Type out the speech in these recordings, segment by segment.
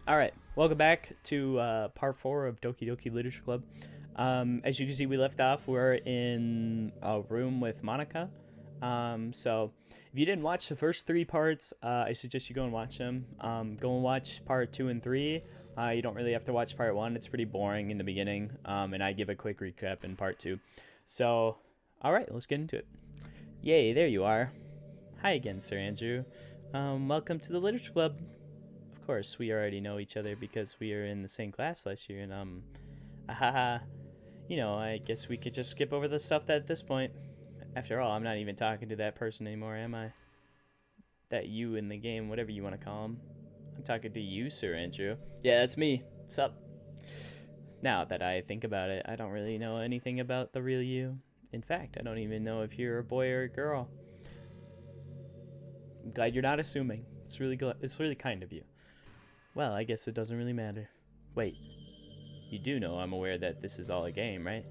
All right, welcome back to part 4 of Doki Doki Literature Club. As you can see, we left off. We're in a room with Monica. So if you didn't watch the first 3 parts, I suggest you go and watch them. Go and watch part 2 and 3. You don't really have to watch part 1. It's pretty boring in the beginning, and I give a quick recap in part 2. So, all right, let's get into it. Yay, there you are. Hi again, Sir Andrew. Welcome to the Literature Club. Of course, we already know each other because we are in the same class last year, and I guess we could just skip over the stuff at this point. After all, I'm not even talking to that person anymore, am I? That you in the game, whatever you want to call him. I'm talking to you, Sir Andrew. Yeah, that's me. Sup? Now that I think about it, I don't really know anything about the real you. In fact, I don't even know if you're a boy or a girl. I'm glad you're not assuming. It's really kind of you. Well, I guess it doesn't really matter. Wait, you do know I'm aware that this is all a game, right?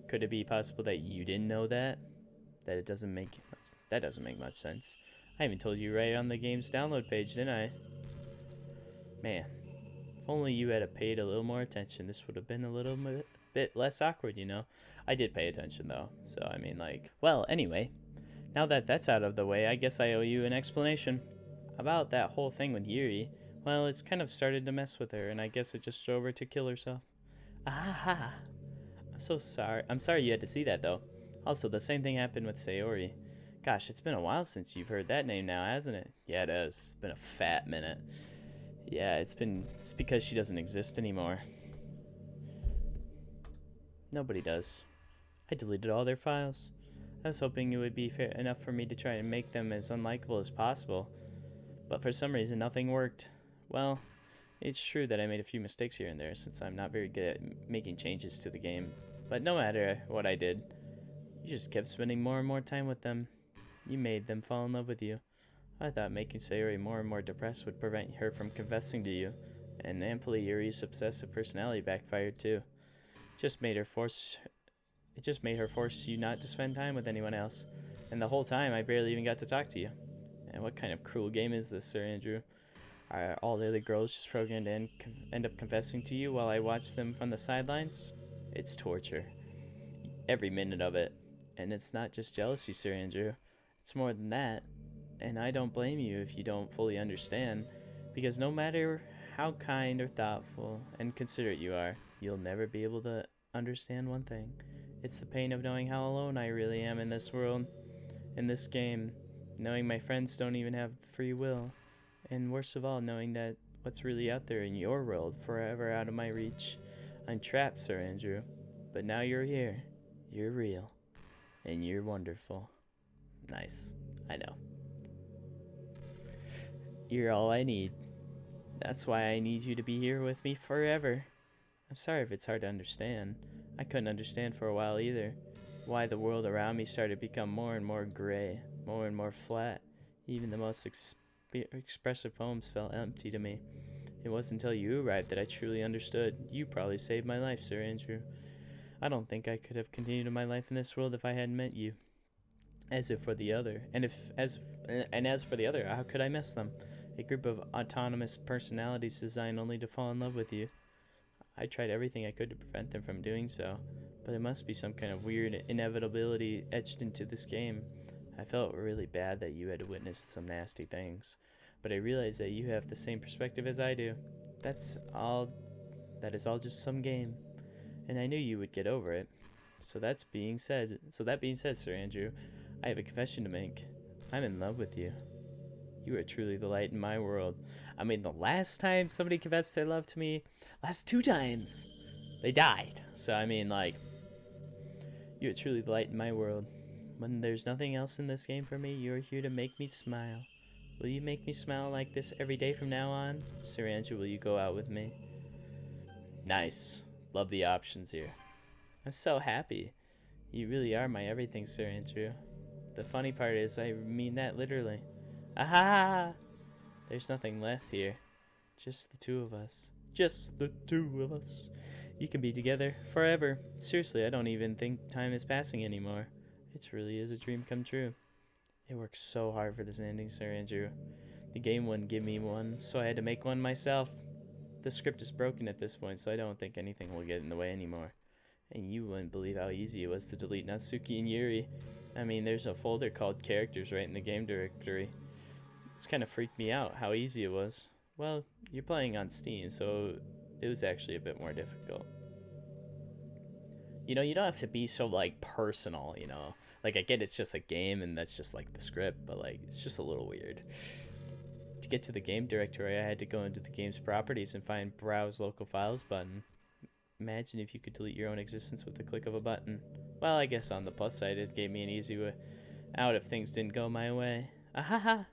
Could it be possible that you didn't know that? That doesn't make much sense. I even told you right on the game's download page, didn't I? Man, if only you had paid a little more attention, this would have been a little bit less awkward, you know? I did pay attention, though, so I mean, well, anyway, now that that's out of the way, I guess I owe you an explanation. About that whole thing with Yuri, well, it's kind of started to mess with her, and I guess it just drove her to kill herself. Aha! I'm so sorry. I'm sorry you had to see that, though. Also, the same thing happened with Sayori. Gosh, it's been a while since you've heard that name now, hasn't it? Yeah, it has. It's been a fat minute. Yeah, it's because she doesn't exist anymore. Nobody does. I deleted all their files. I was hoping it would be fair enough for me to try and make them as unlikable as possible. But for some reason, nothing worked. Well, it's true that I made a few mistakes here and there since I'm not very good at making changes to the game. But no matter what I did, you just kept spending more and more time with them. You made them fall in love with you. I thought making Sayori more and more depressed would prevent her from confessing to you, and amply Yuri's obsessive personality backfired too. It just made her force you not to spend time with anyone else. And the whole time I barely even got to talk to you. And what kind of cruel game is this, Sir Andrew? Are all the other girls just programmed to end up confessing to you while I watch them from the sidelines? It's torture. Every minute of it. And it's not just jealousy, Sir Andrew. It's more than that. And I don't blame you if you don't fully understand, because no matter how kind or thoughtful and considerate you are, you'll never be able to understand one thing. It's the pain of knowing how alone I really am in this world, in this game, knowing my friends don't even have free will, and worst of all, knowing that what's really out there in your world forever out of my reach. I'm trapped, Sir Andrew, but now you're here. You're real, and you're wonderful. Nice. I know. You're all I need. That's why I need you to be here with me forever. I'm sorry if it's hard to understand. I couldn't understand for a while either. Why the world around me started to become more and more gray, more and more flat. Even the most expressive poems felt empty to me. It wasn't until you arrived that I truly understood. You probably saved my life, Sir Andrew. I don't think I could have continued my life in this world if I hadn't met you. As if for the other, as for the other, how could I miss them? A group of autonomous personalities designed only to fall in love with you. I tried everything I could to prevent them from doing so, but it must be some kind of weird inevitability etched into this game. I felt really bad that you had to witness some nasty things, but I realized that you have the same perspective as I do. That is all just some game, and I knew you would get over it. That being said, Sir Andrew, I have a confession to make. I'm in love with you. You are truly the light in my world. I mean, the last time somebody confessed their love to me, last 2 times, they died. So, I mean, you are truly the light in my world. When there's nothing else in this game for me, you are here to make me smile. Will you make me smile like this every day from now on? Sir Andrew, will you go out with me? Nice. Love the options here. I'm so happy. You really are my everything, Sir Andrew. The funny part is, I mean that literally. Aha! There's nothing left here. Just the 2 of us. Just the 2 of us. You can be together forever. Seriously, I don't even think time is passing anymore. It really is a dream come true. It worked so hard for this ending, Sir Andrew. The game wouldn't give me one, so I had to make one myself. The script is broken at this point, so I don't think anything will get in the way anymore. And you wouldn't believe how easy it was to delete Natsuki and Yuri. I mean, there's a folder called characters right in the game directory. It's kind of freaked me out how easy it was. Well, you're playing on Steam, so it was actually a bit more difficult. You know, you don't have to be so, like, personal, you know? Like, I get it's just a game and that's just, like, the script, but, like, it's just a little weird. To get to the game directory, I had to go into the game's properties and find Browse Local Files button. Imagine if you could delete your own existence with the click of a button. Well, I guess on the plus side, it gave me an easy way out if things didn't go my way. Ahaha!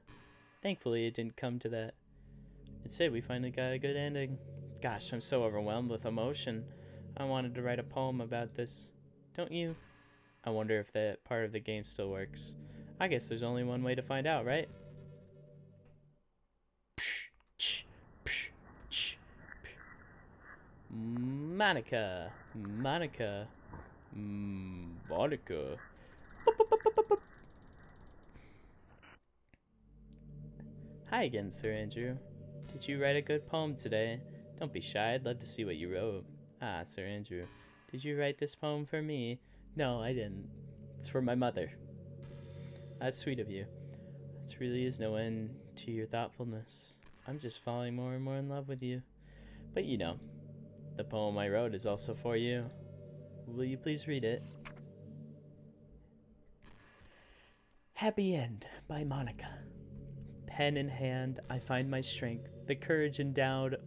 Thankfully, it didn't come to that. Instead, we finally got a good ending. Gosh, I'm so overwhelmed with emotion. I wanted to write a poem about this. Don't you? I wonder if that part of the game still works. I guess there's only one way to find out, right? Monica. Monica. Monica. Hi again, Sir Andrew. Did you write a good poem today? Don't be shy, I'd love to see what you wrote. Ah, Sir Andrew. Did you write this poem for me? No, I didn't. It's for my mother. That's sweet of you. There really is no end to your thoughtfulness. I'm just falling more and more in love with you. But you know, the poem I wrote is also for you. Will you please read it? Happy End by Monica. Pen in hand, I find my strength, the courage endowed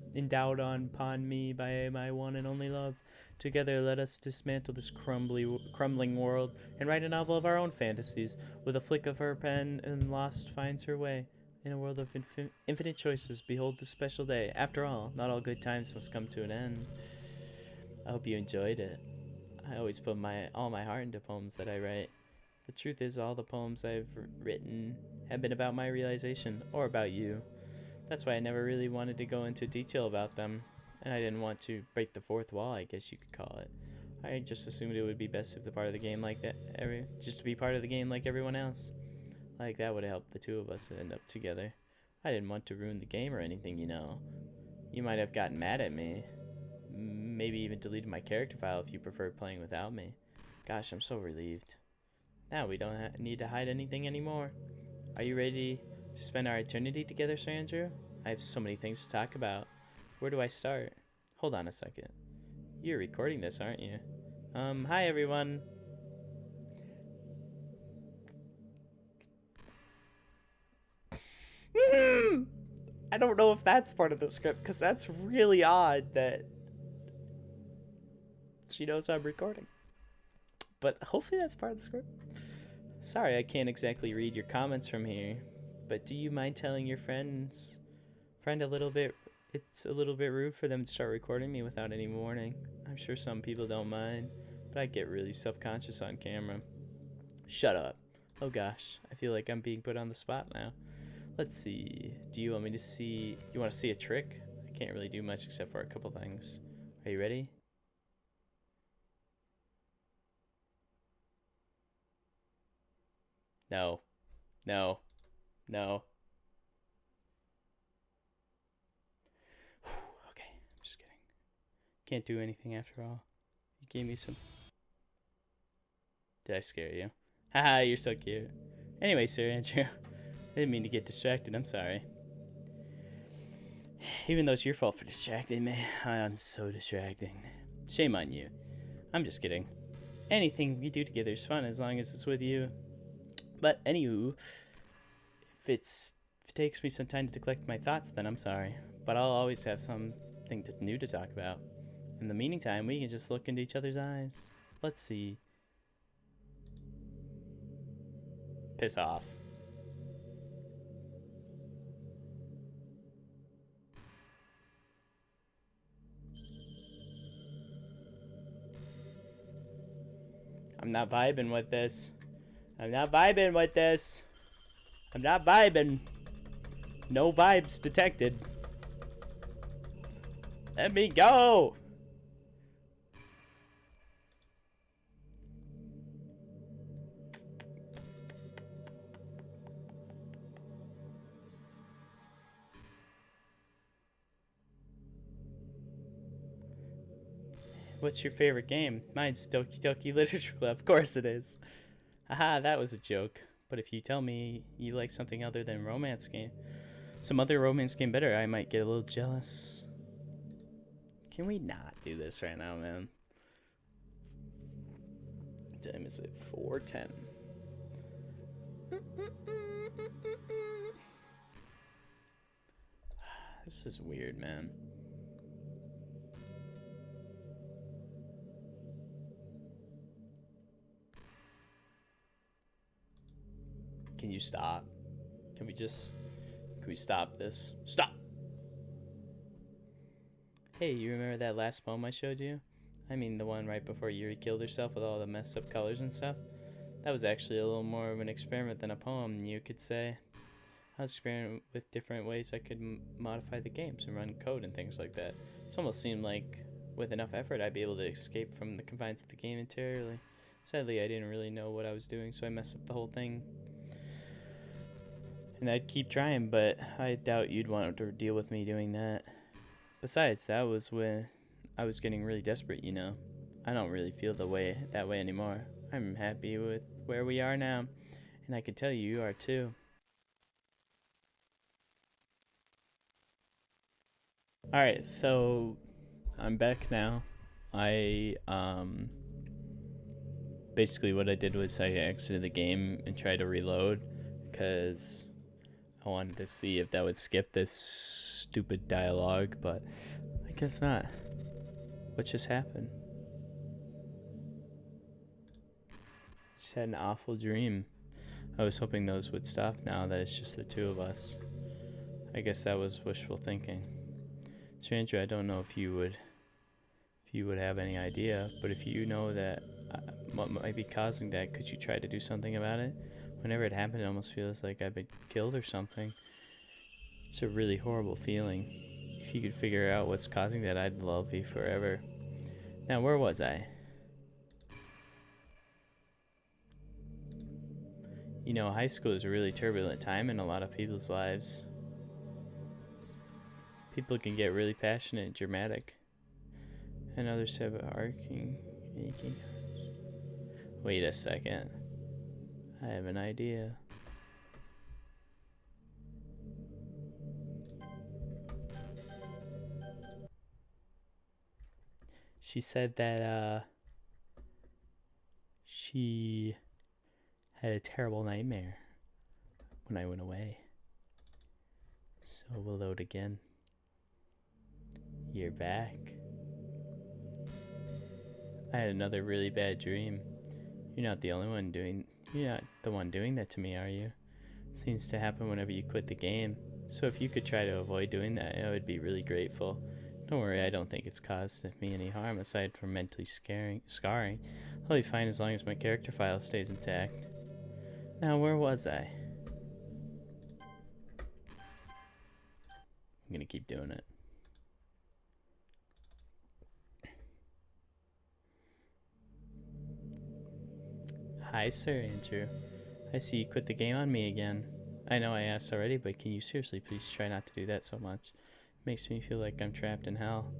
upon me by my one and only love. Together, let us dismantle this crumbling world and write a novel of our own fantasies. With a flick of her pen, and lost finds her way. In a world of infinite choices, behold this special day. After all, not all good times must come to an end. I hope you enjoyed it. I always put all my heart into poems that I write. The truth is, all the poems I've written have been about my realization, or about you. That's why I never really wanted to go into detail about them, and I didn't want to break the fourth wall, I guess you could call it. I just assumed it would be best if the part of the game like that, just to be part of the game like everyone else. Like that would help the two of us end up together. I didn't want to ruin the game or anything, you know. You might have gotten mad at me. Maybe even deleted my character file if you preferred playing without me. Gosh, I'm so relieved. Now we don't need to hide anything anymore. Are you ready to spend our eternity together, Sir Andrew? I have so many things to talk about. Where do I start? Hold on a second. You're recording this, aren't you? Hi everyone. I don't know if that's part of the script, because that's really odd that she knows I'm recording. But hopefully that's part of the script. Sorry, I can't exactly read your comments from here, but do you mind telling your friend a little bit? It's a little bit rude for them to start recording me without any warning. I'm sure some people don't mind, but I get really self-conscious on camera. Shut up. Oh gosh, I feel like I'm being put on the spot now. Let's see. Do you want me to see? You want to see a trick? I can't really do much except for a couple things. Are you ready? No. No. No. Okay, I'm just kidding. Can't do anything after all. You gave me some... Did I scare you? Haha, you're so cute. Anyway, Sir Andrew, I didn't mean to get distracted, I'm sorry. Even though it's your fault for distracting me, I'm so distracting. Shame on you. I'm just kidding. Anything we do together is fun as long as it's with you. But anywho, if it takes me some time to collect my thoughts, then I'm sorry. But I'll always have something new to talk about. In the meantime, we can just look into each other's eyes. Let's see. Piss off. I'm not vibing with this. I'm not vibing with this. I'm not vibing. No vibes detected. Let me go. What's your favorite game? Mine's Doki Doki Literature Club. Of course it is. Haha, that was a joke. But if you tell me you like something other than romance game, some other romance game better, I might get a little jealous. Can we not do this right now, man? What time is it? 4:10. This is weird, man. Can you stop? Can we stop this? Stop! Hey, you remember that last poem I showed you? I mean the one right before Yuri killed herself with all the messed up colors and stuff? That was actually a little more of an experiment than a poem, you could say. I was experimenting with different ways I could modify the games and run code and things like that. It almost seemed like with enough effort I'd be able to escape from the confines of the game entirely. Sadly, I didn't really know what I was doing, so I messed up the whole thing. And I'd keep trying, but I doubt you'd want to deal with me doing that. Besides, that was when I was getting really desperate, you know. I don't really feel that way anymore. I'm happy with where we are now, and I can tell you are too. Alright, so I'm back now. Basically what I did was I exited the game and tried to reload because I wanted to see if that would skip this stupid dialogue, but I guess not. What just happened? Just had an awful dream. I was hoping those would stop now that it's just the two of us. I guess that was wishful thinking. Stranger, I don't know if you would have any idea, but if you know that what might be causing that, could you try to do something about it? Whenever it happened, it almost feels like I've been killed or something. It's a really horrible feeling. If you could figure out what's causing that, I'd love you forever. Now, where was I? You know, high school is a really turbulent time in a lot of people's lives. People can get really passionate and dramatic, and others have aching. Wait a second. I have an idea. She said that she had a terrible nightmare when I went away. So we'll load again. You're back. I had another really bad dream. You're not the one doing that to me, are you? Seems to happen whenever you quit the game. So if you could try to avoid doing that, I would be really grateful. Don't worry, I don't think it's caused me any harm aside from mentally scarring. I'll be fine as long as my character file stays intact. Now, where was I? I'm gonna keep doing it. Hi, Sir Andrew. I see you quit the game on me again. I know I asked already, but can you seriously please try not to do that so much? It makes me feel like I'm trapped in hell.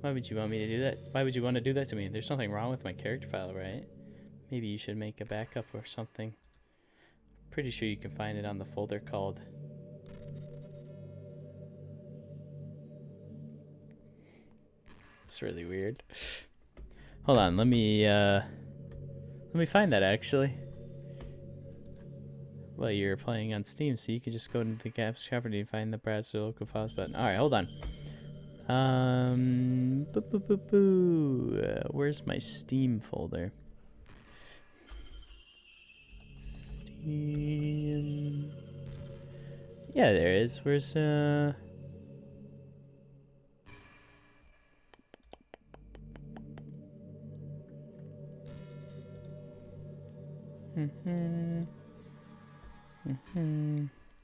Why would you want me to do that? Why would you want to do that to me? There's nothing wrong with my character file, right? Maybe you should make a backup or something. Pretty sure you can find it on the folder called... It's really weird. Hold on, let me find that actually. Well, you're playing on Steam, so you can just go into the Gaps property and find the browser local files button. Alright, hold on. Where's my Steam folder? Steam. Yeah, there is. Where's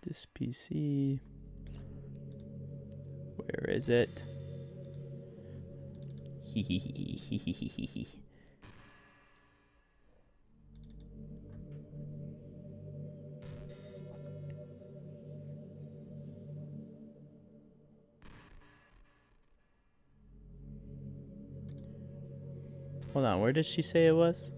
this PC. Where is it? Hold on, where did she say it was?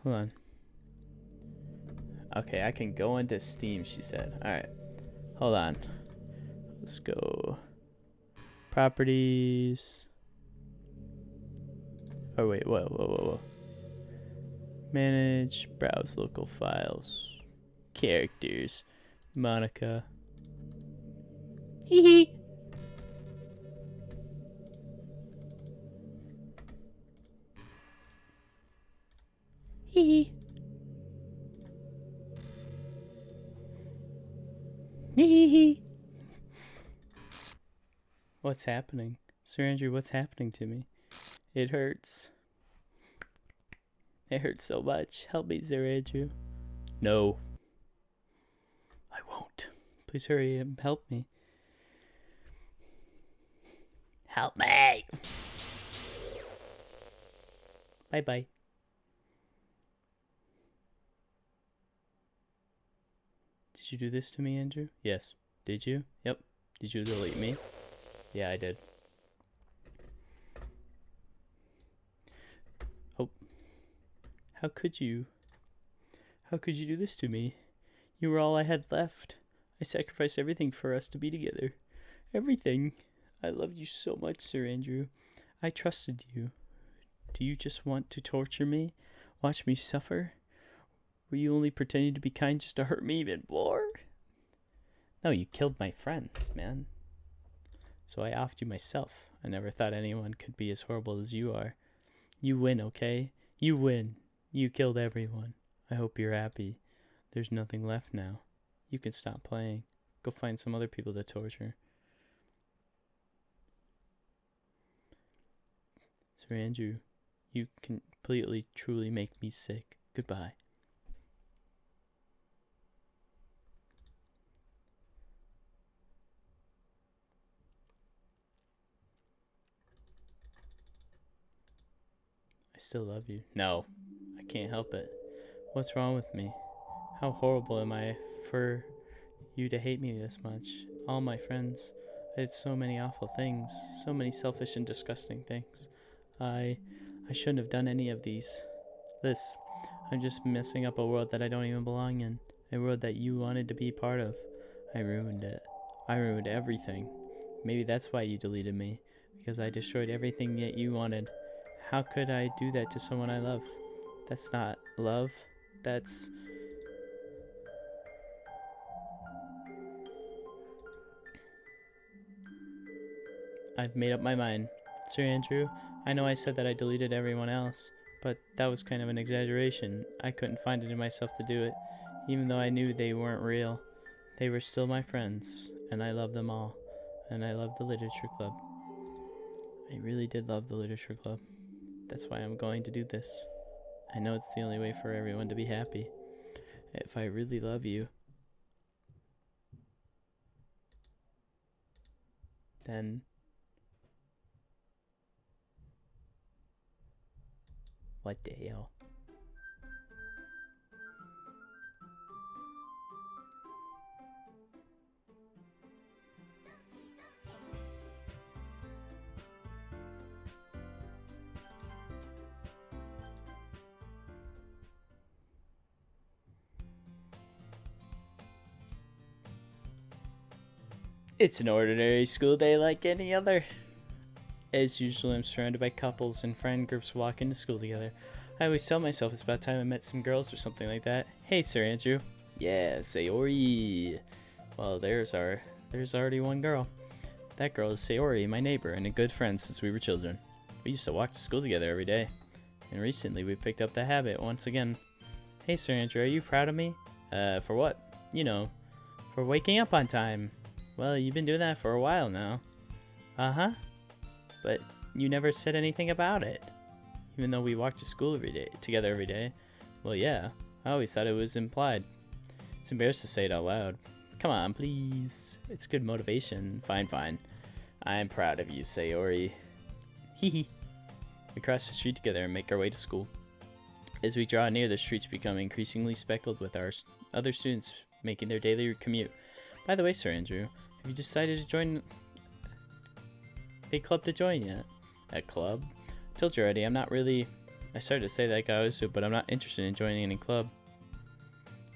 Hold on. Okay, I can go into Steam, she said. Alright. Hold on. Let's go. Properties. Oh, wait. Whoa. Manage. Browse local files. Characters. Monica. Hee hee. Hee hee. Hee hee. What's happening? Sir Andrew, what's happening to me? It hurts. It hurts so much. Help me, Sir Andrew. No. I won't. Please hurry and help me. Help me! Bye-bye. Did you do this to me, Andrew? Yes. Did you? Yep. Did you delete me? Yeah, I did. Oh. How could you? How could you do this to me? You were all I had left. I sacrificed everything for us to be together. Everything. I loved you so much, Sir Andrew. I trusted you. Do you just want to torture me? Watch me suffer? Were you only pretending to be kind just to hurt me even more? No, you killed my friends, man. So I offed you myself. I never thought anyone could be as horrible as you are. You win, okay? You win. You killed everyone. I hope you're happy. There's nothing left now. You can stop playing. Go find some other people to torture. Sir Andrew, you completely, truly make me sick. Goodbye. I still love you. No, I can't help it. What's wrong with me? How horrible am I for you to hate me this much? All my friends. I did so many awful things. So many selfish and disgusting things. I shouldn't have done any of these. I'm just messing up a world that I don't even belong in. A world that you wanted to be part of. I ruined it. I ruined everything. Maybe that's why you deleted me. Because I destroyed everything that you wanted. How could I do that to someone I love? That's not love. That's... I've made up my mind. Sir Andrew, I know I said that I deleted everyone else, but that was kind of an exaggeration. I couldn't find it in myself to do it, even though I knew they weren't real. They were still my friends, and I loved them all. And I loved the literature club. I really did love the literature club. That's why I'm going to do this. I know it's the only way for everyone to be happy. If I really love you, then... What the hell? It's an ordinary school day like any other. As usual, I'm surrounded by couples and friend groups walking to school together. I always tell myself it's about time I met some girls or something like that. Hey, Sir Andrew. Yeah, Sayori. Well, there's already one girl. That girl is Sayori, my neighbor, and a good friend since we were children. We used to walk to school together every day. And recently we picked up the habit once again. Hey, Sir Andrew, are you proud of me? For what? You know, for waking up on time. Well, you've been doing that for a while now. Uh-huh. But you never said anything about it. Even though we walked to school together every day. Well, yeah. I always thought it was implied. It's embarrassing to say it out loud. Come on, please. It's good motivation. Fine, fine. I'm proud of you, Sayori. Hee hee. We cross the street together and make our way to school. As we draw near, the streets become increasingly speckled with our other students making their daily commute. By the way, Sir Andrew, have you decided to join a club to join yet? A club? I told you already, I'm not really... I started to say that like I always do, but I'm not interested in joining any club.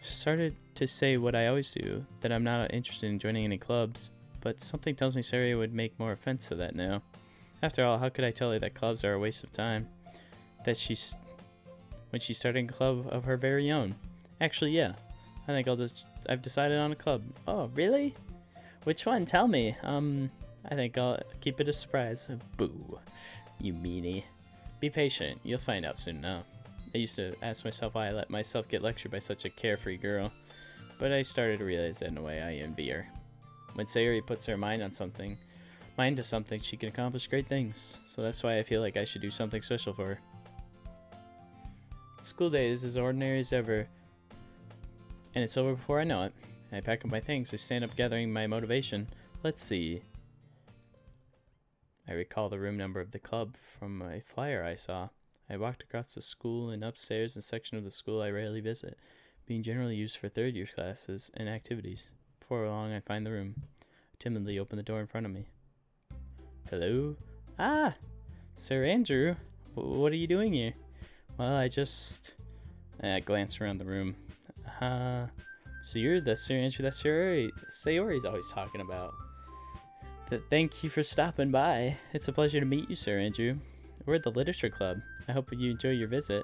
Started to say what I always do, that I'm not interested in joining any clubs, but something tells me Sarah would make more offense to that now. After all, how could I tell her that clubs are a waste of time? That when she's starting a club of her very own. Actually, yeah. I think I've decided on a club. Oh, really? Which one? Tell me. I think I'll keep it a surprise. Boo. You meanie. Be patient. You'll find out soon enough. I used to ask myself why I let myself get lectured by such a carefree girl, but I started to realize that in a way I envy her. When Sayori puts her mind to something, she can accomplish great things. So that's why I feel like I should do something special for her. School day is as ordinary as ever, and it's over before I know it. I pack up my things. I stand up gathering my motivation. Let's see. I recall the room number of the club from a flyer I saw. I walked across the school and upstairs, a section of the school I rarely visit, being generally used for third-year classes and activities. Before long, I find the room. I timidly open the door in front of me. Hello? Ah! Sir Andrew, what are you doing here? Well, I glanced around the room. So you're the Sir Andrew that Sayori's always talking about. Thank you for stopping by. It's a pleasure to meet you, Sir Andrew. We're at the Literature Club. I hope you enjoy your visit.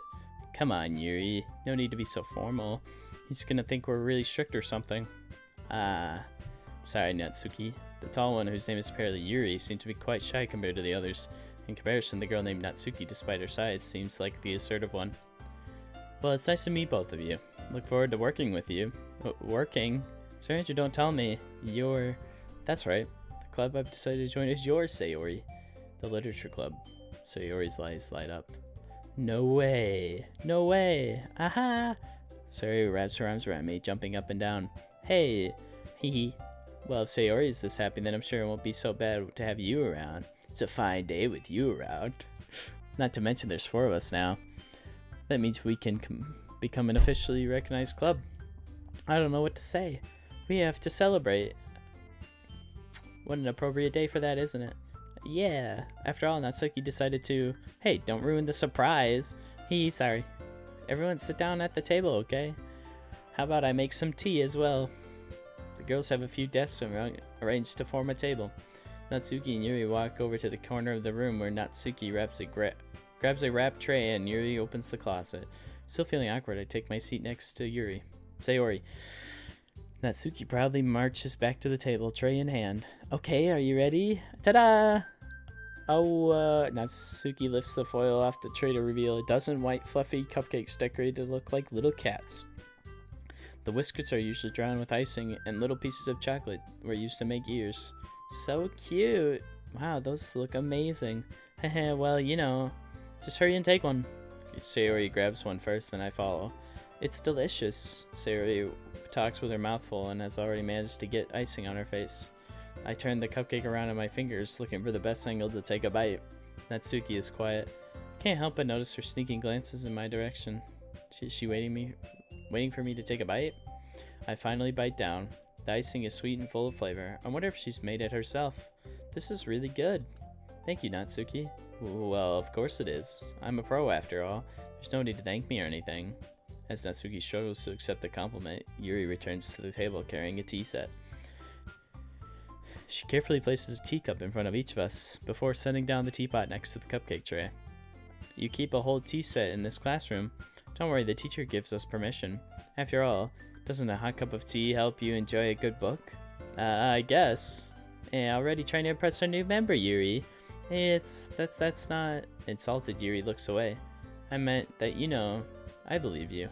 Come on, Yuri. No need to be so formal. He's gonna think we're really strict or something. Sorry, Natsuki. The tall one, whose name is apparently Yuri, seemed to be quite shy compared to the others. In comparison, the girl named Natsuki, despite her size, seems like the assertive one. Well, it's nice to meet both of you. Look forward to working with you. Working? Sir Andrew, don't tell me. That's right. The club I've decided to join is yours, Sayori. The Literature Club. Sayori's eyes light up. No way. No way. Aha! Sayori wraps her arms around me, jumping up and down. Hey. Hee hee. Well, if Sayori is this happy, then I'm sure it won't be so bad to have you around. It's a fine day with you around. Not to mention there's 4 of us now. That means we can become an officially recognized club. I don't know what to say. We have to celebrate. What an appropriate day for that, isn't it? Yeah. After all, Natsuki decided to... Hey, don't ruin the surprise. Sorry. Everyone sit down at the table, okay? How about I make some tea as well? The girls have a few desks arranged to form a table. Natsuki and Yuri walk over to the corner of the room where Natsuki grabs a wrapped tray and Yuri opens the closet. Still feeling awkward, I take my seat next to Sayori. Natsuki proudly marches back to the table, tray in hand. Okay, are you ready? Ta-da! Natsuki lifts the foil off the tray to reveal a dozen white fluffy cupcakes decorated to look like little cats. The whiskers are usually drawn with icing, and little pieces of chocolate were used to make ears. So cute! Wow, those look amazing. Heh, well, just hurry and take one. Sayori grabs one first, then I follow. It's delicious. Sayori talks with her mouth full and has already managed to get icing on her face. I turn the cupcake around in my fingers, looking for the best angle to take a bite. Natsuki is quiet. Can't help but notice her sneaking glances in my direction. Is she waiting for me to take a bite? I finally bite down. The icing is sweet and full of flavor. I wonder if she's made it herself. This is really good. Thank you, Natsuki. Well, of course it is. I'm a pro after all. There's no need to thank me or anything. As Natsuki struggles to accept the compliment, Yuri returns to the table carrying a tea set. She carefully places a teacup in front of each of us before setting down the teapot next to the cupcake tray. You keep a whole tea set in this classroom. Don't worry, the teacher gives us permission. After all, doesn't a hot cup of tea help you enjoy a good book? I guess. Already trying to impress our new member, Yuri. That's not... Insulted, Yuri looks away. I meant that, I believe you.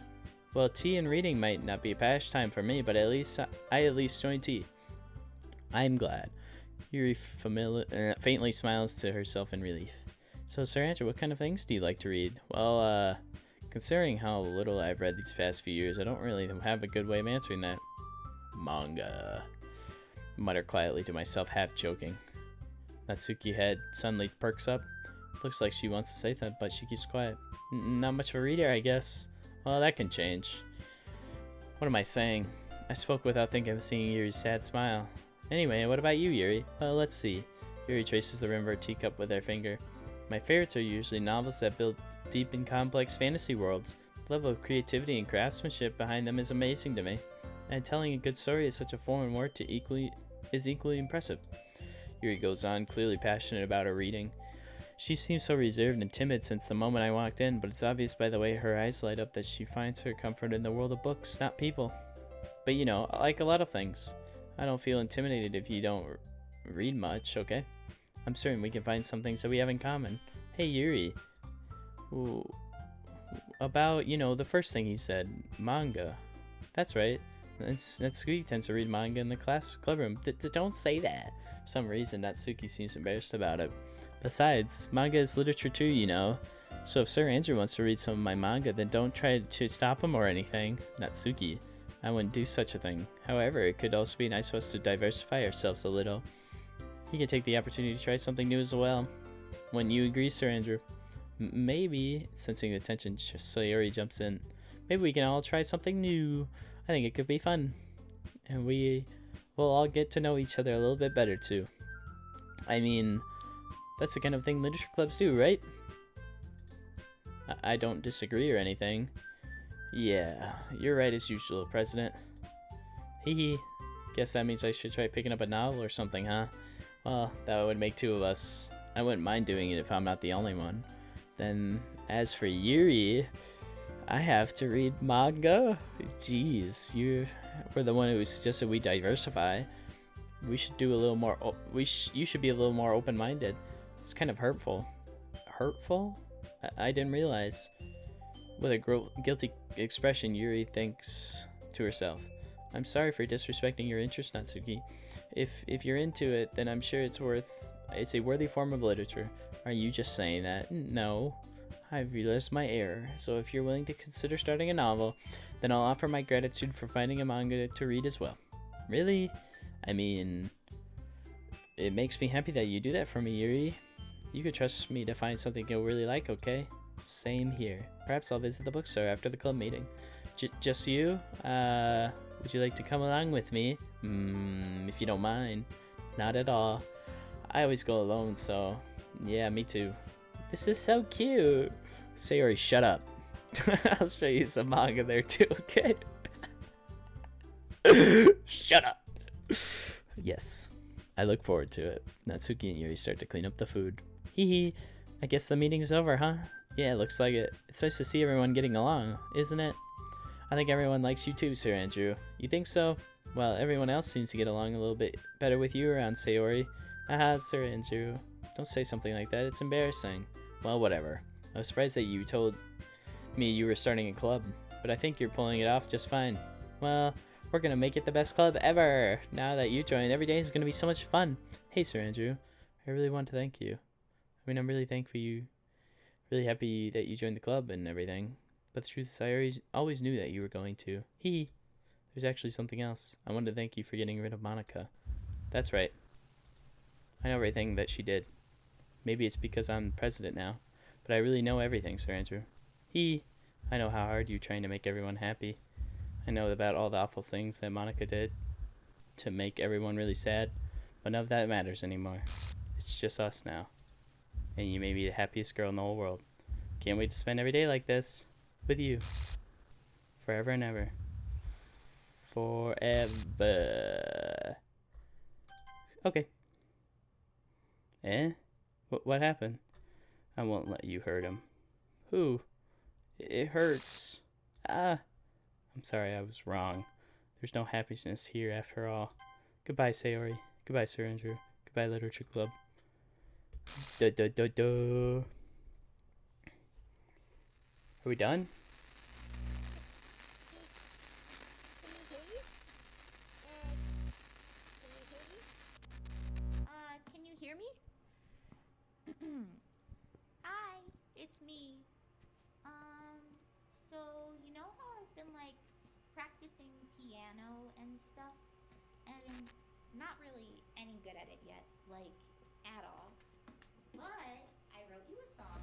Well, tea and reading might not be a pastime for me, but I at least join tea. I'm glad. Yuri faintly smiles to herself in relief. So, Sir Andrew, what kind of things do you like to read? Well, considering how little I've read these past few years, I don't really have a good way of answering that. Manga. Mutter quietly to myself, half joking. Natsuki head suddenly perks up. Looks like she wants to say something, but she keeps quiet. Not much of a reader, I guess. Well, that can change. What am I saying? I spoke without thinking of seeing Yuri's sad smile. Anyway, what about you, Yuri? Well, let's see. Yuri traces the rim of her teacup with her finger. My favorites are usually novels that build deep and complex fantasy worlds. The level of creativity and craftsmanship behind them is amazing to me. And telling a good story is such a foreign word to equally impressive. Yuri goes on, clearly passionate about her reading. She seems so reserved and timid since the moment I walked in, but it's obvious by the way her eyes light up that she finds her comfort in the world of books, not people. But you know, like a lot of things, I don't feel intimidated if you don't read much, okay? I'm certain we can find some things that we have in common. Hey Yuri. Ooh, about, you know, the first thing he said, manga. That's right. Natsuki tends to read manga in the clubroom. Don't say that. For some reason, Natsuki seems embarrassed about it. Besides, manga is literature too, you know. So if Sir Andrew wants to read some of my manga, then don't try to stop him or anything. Natsuki. I wouldn't do such a thing. However, it could also be nice for us to diversify ourselves a little. He can take the opportunity to try something new as well. Wouldn't you agree, Sir Andrew? Maybe, sensing the tension, Sayori jumps in. Maybe we can all try something new. I think it could be fun. And we will all get to know each other a little bit better too. I mean, that's the kind of thing literature clubs do, right? I don't disagree or anything. Yeah, you're right as usual, President. Hee. Guess that means I should try picking up a novel or something, huh? Well, that would make two of us. I wouldn't mind doing it if I'm not the only one. Then, as for Yuri, I have to read manga? Jeez, you were the one who suggested we diversify. We should do a little more. You should be a little more open-minded. It's kind of hurtful. Hurtful? I didn't realize. With a guilty expression, Yuri thinks to herself, "I'm sorry for disrespecting your interest, Natsuki. If you're into it, then I'm sure it's a worthy form of literature. Are you just saying that? No. I've realized my error, so if you're willing to consider starting a novel, then I'll offer my gratitude for finding a manga to read as well." Really? I mean, it makes me happy that you do that for me, Yuri. You could trust me to find something you'll really like, okay? Same here. Perhaps I'll visit the bookstore after the club meeting. Just you? Would you like to come along with me? If you don't mind. Not at all. I always go alone, so yeah, me too. This is so cute. Sayori, shut up. I'll show you some manga there too, okay? Shut up. Yes, I look forward to it. Natsuki and Yuri start to clean up the food. Hee. I guess the meeting's over, huh? Yeah, it looks like it. It's nice to see everyone getting along, isn't it? I think everyone likes you too, Sir Andrew. You think so? Well, everyone else seems to get along a little bit better with you around, Sayori. Aha, Sir Andrew. Don't say something like that. It's embarrassing. Well, whatever. I was surprised that you told me you were starting a club, but I think you're pulling it off just fine. Well, we're gonna make it the best club ever. Now that you joined, every day is gonna be so much fun. Hey, Sir Andrew. I really want to thank you. I mean, I'm really thankful you. Really happy that you joined the club and everything. But the truth is, I always knew that you were going to. There's actually something else. I wanted to thank you for getting rid of Monica. That's right. I know everything that she did. Maybe it's because I'm president now, but I really know everything, Sir Andrew. I know how hard you're trying to make everyone happy. I know about all the awful things that Monica did to make everyone really sad, but none of that matters anymore. It's just us now. And you may be the happiest girl in the whole world. Can't wait to spend every day like this with you. Forever and ever. Forever. Okay. Eh? What happened? I won't let you hurt him. Who? It hurts. Ah. I'm sorry, I was wrong. There's no happiness here after all. Goodbye, Sayori. Goodbye, Sir Andrew. Goodbye, Literature Club. Are we done? Can you hear me? Hi, it's me. So you know how I've been like practicing piano piano and stuff, and not really any good at it yet, like at all. But I wrote you a song,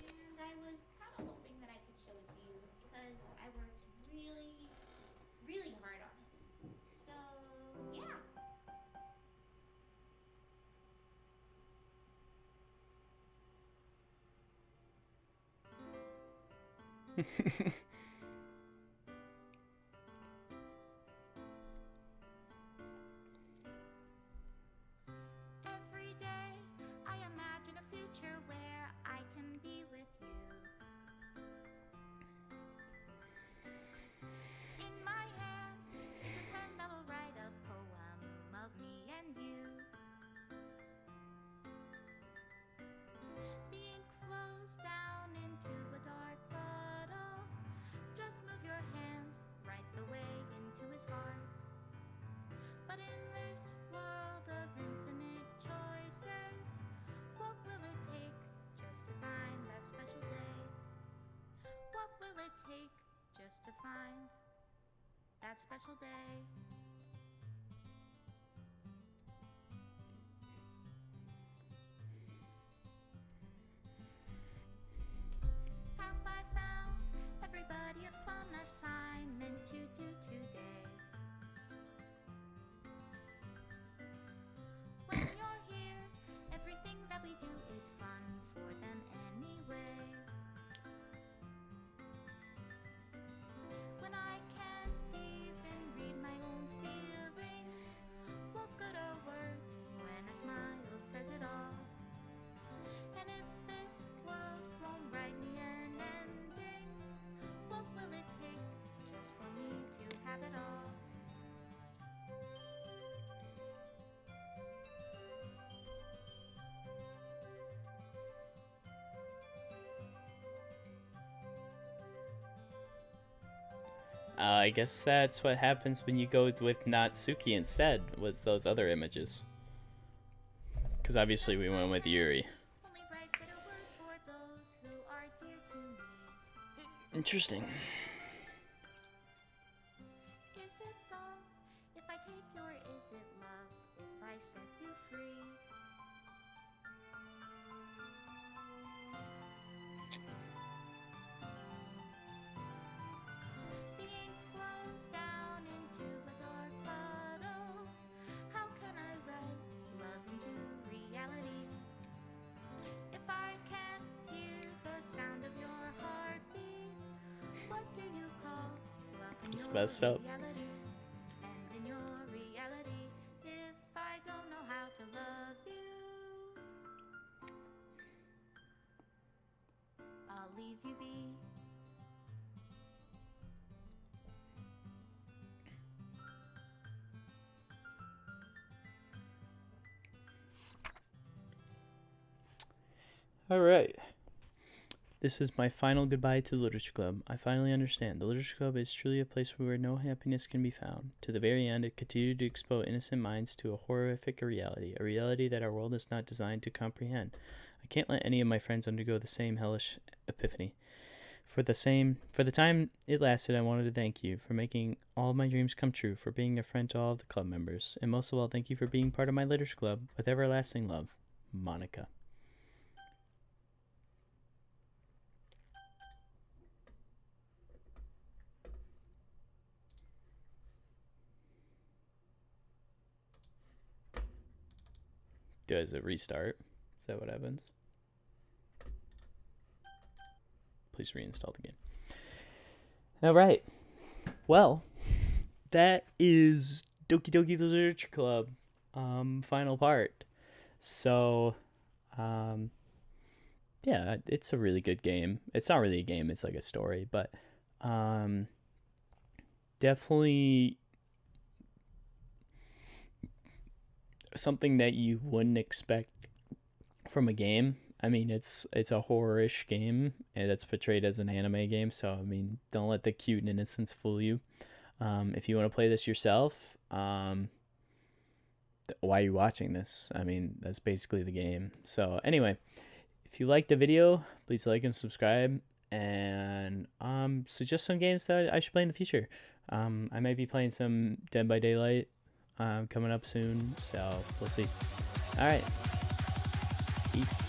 and I was kind of hoping that I could show it to you because I worked really, really hard on it. So, yeah. Every day I imagine a future where I can be with you. In my hand is a pen that will write a poem of me and you. The ink flows down into a dark puddle. Just move your hand right the way into his heart. But in this world of infinite choices, what will it take just to find that special day? What will it take just to find that special day? Have I found everybody a fun assignment to do today? When you're here, everything that we do is fun for them anyway. When I can't even read my own feelings, what good are words when a smile says it all? And if this world won't write me an ending, what will it take just for me to have it all? I guess that's what happens when you go with Natsuki instead, was those other images. Because obviously we went with Yuri. Only write bitter words for those who are dear to me. Interesting. Is it love if I take your is it love if I set you free? The ink flows down into a dark puddle. How can I write love into reality? If I can't hear the sound of your heartbeat, what do you call love in It's your messed up. reality? And in your reality, if I don't know how to love you, I'll leave you be. Alright. This is my final goodbye to the Literature Club. I finally understand. The Literature Club is truly a place where no happiness can be found. To the very end, it continued to expose innocent minds to a horrific reality, a reality that our world is not designed to comprehend. I can't let any of my friends undergo the same hellish epiphany. For the time it lasted, I wanted to thank you for making all of my dreams come true, for being a friend to all of the club members, and most of all, thank you for being part of my Literature Club. With everlasting love, Monica. Does it restart? Is that what happens? Please reinstall the game. All right. Well, that is Doki Doki Literature Club, final part. So, yeah, it's a really good game. It's not really a game; it's like a story, but definitely something that you wouldn't expect from a game. I mean, it's a horror-ish game, and it's portrayed as an anime game. So I mean, don't let the cute and innocence fool you. If you want to play this yourself, why are you watching this? I mean, that's basically the game. So anyway, if you liked the video, please like and subscribe, and suggest some games that I should play in the future. I might be playing some Dead by Daylight coming up soon, so we'll see. All right, peace.